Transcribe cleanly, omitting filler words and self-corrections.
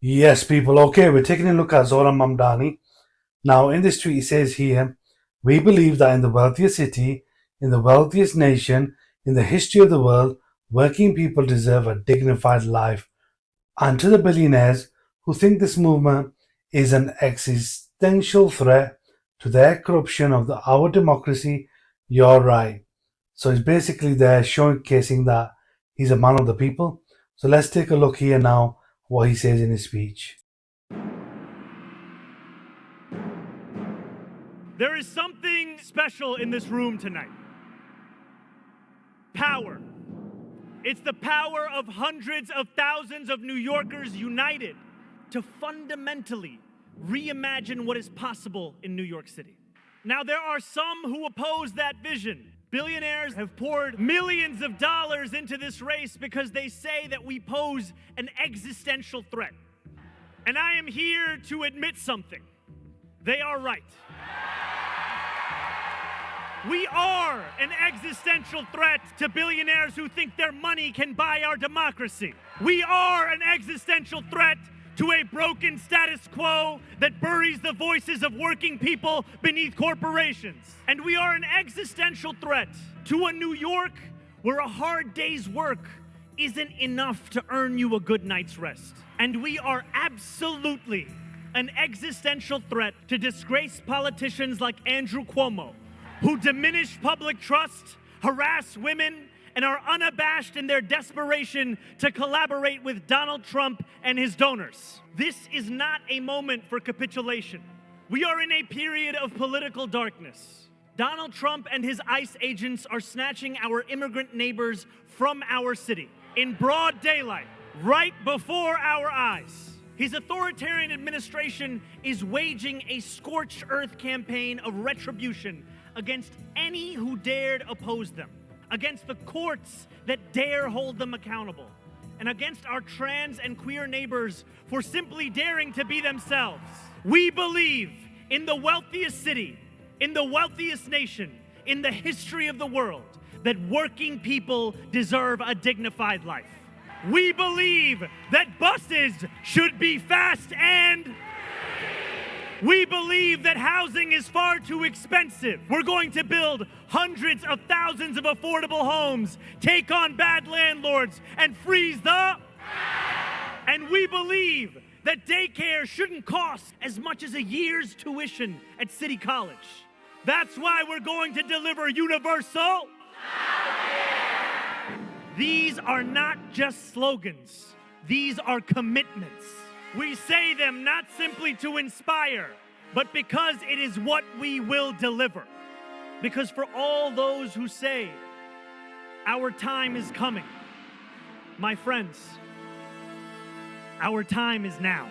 Yes, people. Okay, we're taking a look at Zohran Mamdani. Now, in this tweet, he says here, we believe that in the wealthiest city, in the wealthiest nation, in the history of the world, working people deserve a dignified life. And to the billionaires who think this movement is an existential threat to their corruption of our democracy, you're right. So it's basically there showcasing that he's a man of the people. So let's take a look here now what he says in his speech. There is something special in this room tonight. Power. It's the power of hundreds of thousands of New Yorkers united to fundamentally reimagine what is possible in New York City. Now, there are some who oppose that vision. Billionaires have poured millions of dollars into this race because they say that we pose an existential threat. And I am here to admit something. They are right. We are an existential threat to billionaires who think their money can buy our democracy. We are an existential threat to a broken status quo that buries the voices of working people beneath corporations. And we are an existential threat to a New York where a hard day's work isn't enough to earn you a good night's rest. And we are absolutely an existential threat to disgraced politicians like Andrew Cuomo, who diminish public trust, harass women, and are unabashed in their desperation to collaborate with Donald Trump and his donors. This is not a moment for capitulation. We are in a period of political darkness. Donald Trump and his ICE agents are snatching our immigrant neighbors from our city in broad daylight, right before our eyes. His authoritarian administration is waging a scorched earth campaign of retribution against any who dared oppose them, against the courts that dare hold them accountable, and against our trans and queer neighbors for simply daring to be themselves. We believe in the wealthiest city, in the wealthiest nation, in the history of the world, that working people deserve a dignified life. We believe that buses should be fast and we believe that housing is far too expensive. We're going to build hundreds of thousands of affordable homes, take on bad landlords, and freeze the... And we believe that daycare shouldn't cost as much as a year's tuition at City College. That's why we're going to deliver universal... These are not just slogans. These are commitments. We say them not simply to inspire, but because it is what we will deliver. Because for all those who say, our time is coming, my friends, our time is now.